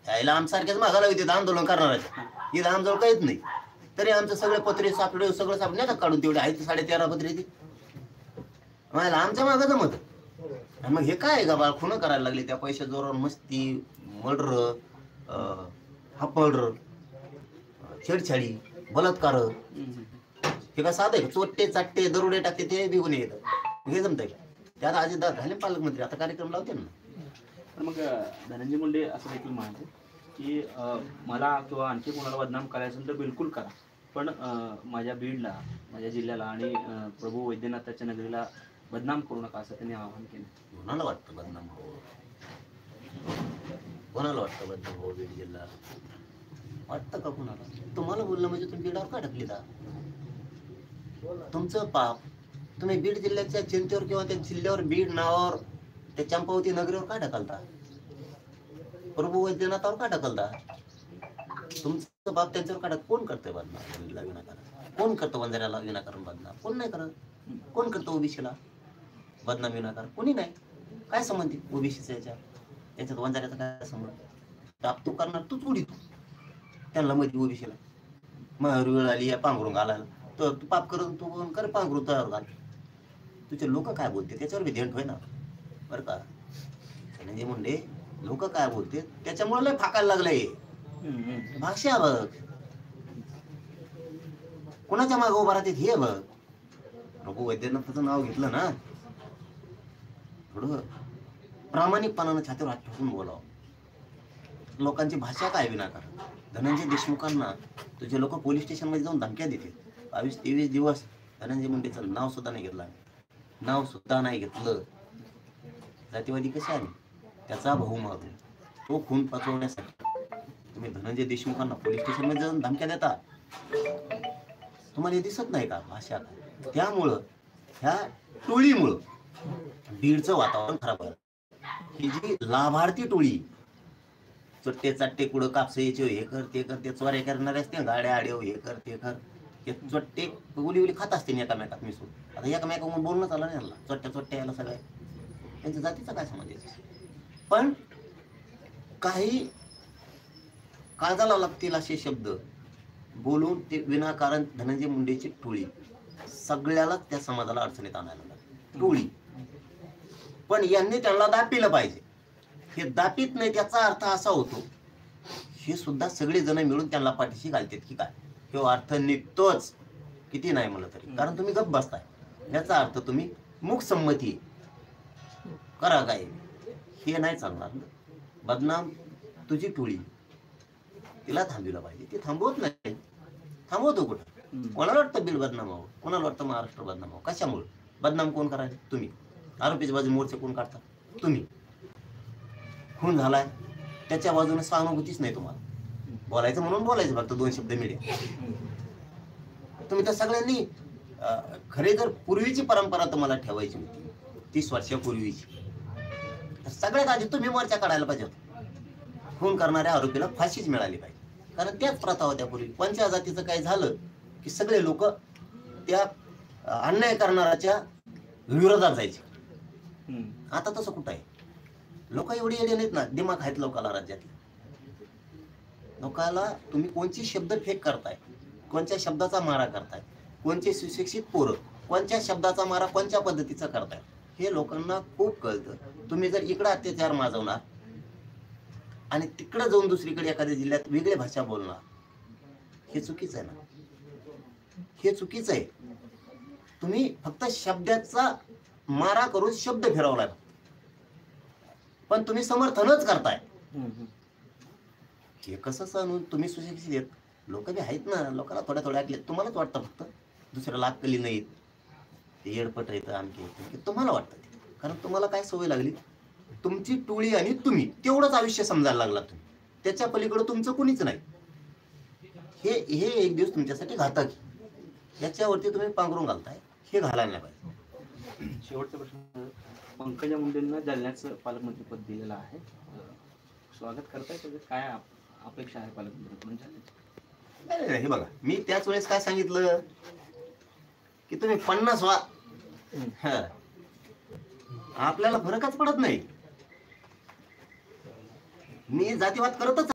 त्याला आमसारख्याच मागायला होते आंदोलन करणाऱ्याच्या, इथं आमजवळ काहीच नाही. तरी आमचं सगळे पत्रे सापडे सगळं सापडे आता काढून तेवढे आहे 13.5 पत्रे ती मला आमच्या मागं जमत. मग हे काय का बाळ खुणं करायला लागले त्या पैशा जोरावर, मस्ती, मर्डर, मर्डर, छेडछाडी, बलात्कार, हे का साधं आहे? चोट्टे चाट्टे दरोडे टाकते ते बिगून येतं, हे जमतंय का? त्यात अजितदादा झाले पालकमंत्री, आता कार्यक्रम लावते ना. पण मग धनंजय मुंडे असं देखील म्हणाले की मला किंवा आणखी कोणाला बदनाम करायचं असेल तर बिलकुल करा, पण माझ्या बीडला, माझ्या जिल्ह्याला आणि प्रभू वैद्यनाथाच्या नगरीला बदनाम करू नका, असं त्यांनी आवाहन केलं. कोणाला वाटतं बदनाम हो? कोणाला वाटतं बदनाम हो बीड जिल्हा? वाटतं का कोणाला? तुम्हाला बोललं म्हणजे तुम्ही बीडावर का ढकली दा? तुमचं पाप तुम्ही बीड जिल्ह्याच्या चिंतेवर किंवा त्या जिल्ह्यावर बीड नावावर, त्या चंपावती नगरीवर का ढकलता? प्रभू वैद्यनाथावर का ढकलता? तुमचं बाप त्यांच्यावर काढत. कोण करतंय बदनाम विनाकारण? कोण करतं वंजाऱ्याला विनाकारण बदनाम? कोण नाही करत. कोण करतं ओबीसीला बदनाम विनाकारण? कोणी नाही. काय संबंध ओबीसीचा याच्यात वंजाऱ्याचा काय संबंध? बाप तू करणार, तूच उडीतो त्यांना मध्ये ओबीसीला. मग वेळ आली या पांघरून घालायला, तर तू पाप करून तू कर पांघरून तयार घाल. तुझे लोक काय बोलते त्याच्यावर बी ध्यान ठेव ना बरं का. धनंजय मुंडे लोक काय बोलते त्याच्यामुळे लय फाकायला लागलंय. भाषा बघ, कोणाच्या मागे उभा राहते हे बघ. प्रभू वैद्यनाथाचं नाव घेतलं ना, थोडं प्रामाणिकपणानं छातीवर हात ठेवून बोलावं. लोकांची भाषा काय विनाकारण. धनंजय देशमुखांना तुझे लोक पोलीस स्टेशन मध्ये जाऊन धमक्या देते. 22-23 दिवस धनंजय मुंडेचं नाव सुद्धा नाही घेतलं, नाव सुद्धा नाही घेतलं. जातीवादी कसे आले? त्याचा भाऊ मारून तो खून पचवण्यासाठी तुम्ही धनंजय देशमुखांना पोलीस स्टेशन मध्ये जाऊन धमक्या देता. तुम्हाला हे दिसत नाही का भाषा? त्यामुळं ह्या टोळीमुळं बीडचं वातावरण खराब आहे. ही जी लाभार्थी टोळी चट्टे चाट्टे कुठं कापसायचे हे कर ते कर, ते चोऱ्या करणारे असते गाड्या आडेव हे कर ते कर, ते चट्टे उली उली खात असते एकामेकात मिसळून. आता एकामेकावर बोलणं चाललं नाही यांना, चट्ट्या चट्ट्या यायला सगळ्या त्यांच्या जातीचा काय संबंध आहे? पण काही काळजाला लागतील असे शब्द बोलून ते विनाकारण धनंजय मुंडेची टोळी सगळ्याला त्या समाजाला अडचणीत आणायला लागली टोळी. पण यांनी त्यांना दापिलं पाहिजे. हे दापित नाही त्याचा अर्थ असा होतो, हे सुद्धा सगळे जण मिळून त्यांना पाठीशी घालतात की काय, हे अर्थ निघतोच किती नाही म्हणलं तरी. कारण तुम्ही गप्प बसताय, याचा अर्थ तुम्ही मूकसंमती करा काय, हे नाही चालणार. बदनाम तुझी टोळी, तिला थांबविलं पाहिजे. ती थांबवत नाही. थांबवतो कुठं? कोणाला वाटतं बीड बदनाम व्हावं? कोणाला वाटतं महाराष्ट्र बदनाम व्हावं? कशामुळे बदनाम कोण करायचे? तुम्ही. आरोपीच्या बाजूने मोर्चे कोण काढता? तुम्ही. खून झालाय त्याच्या बाजूने सहानुभूतीच नाही तुम्हाला. बोलायचं म्हणून बोलायचं फक्त 2 शब्द मीडिया. तुम्ही तर सगळ्यांनी खरे जर पूर्वीची परंपरा तुम्हाला ठेवायची होती 30 वर्षापूर्वीची, तर सगळ्यात आधी तुम्ही मोर्चा काढायला पाहिजे होता. खून करणाऱ्या आरोपीला फाशीच मिळाली पाहिजे. कारण त्याच प्रथा होत्या पूर्वी. पंचा जातीचं काही झालं की सगळे लोक त्या अन्याय करणाऱ्याच्या विरोधात जायचे. आता तसं कुठं आहे? लोक एवढी येडे नाहीत ना, दिमाग आहेत लोकाला राज्यातले. लोकाला तुम्ही कोणची शब्द फेक करताय, कोणत्या शब्दाचा मारा करताय, कोणचे सुशिक्षित पोरं कोणत्या शब्दाचा मारा कोणत्या पद्धतीचा करताय, हे लोकांना खूप कळतं. तुम्ही जर इकडं अत्याचार माजवणार आणि तिकडं जाऊन दुसरीकडे एखाद्या जिल्ह्यात वेगळी भाषा बोलणार, हे चुकीचं आहे ना. हे चुकीचं आहे. तुम्ही फक्त शब्दाचा मारा करून शब्द फिरवलाय, पण तुम्ही समर्थनच करताय. हे कसं सांगून तुम्ही सुशिक्षित आहेत, लोक बी आहेत ना, लोकांना थोड्या थोड्या ऐकले. तुम्हालाच वाटतं फक्त दुसऱ्याला अक्कली नाहीत, ते येडपट येतं आणखी तुम्हाला वाटतं ते. कारण तुम्हाला काय सवय लागली, तुमची टोळी आणि तुम्ही तेवढंच आयुष्य समजायला लागला. तुम्ही त्याच्या पलीकडे तुमचं कुणीच नाही. हे एक दिवस तुमच्यासाठी घातक. याच्यावरती तुम्ही पांघरून घालताय, हे घालायला नाही पाहिजे. शेवटचा प्रश्न, पंकजा मुंडेंना जालन्याचं पालकमंत्रीपद दिलेलं आहे, स्वागत करताय? काय अपेक्षा आहे पालकमंत्री म्हणून? हे बघा, मी त्याच वेळेस काय सांगितलं की तुम्ही 50 व्हा, आपल्याला फरकच पडत नाही. मी जातीवाद करतच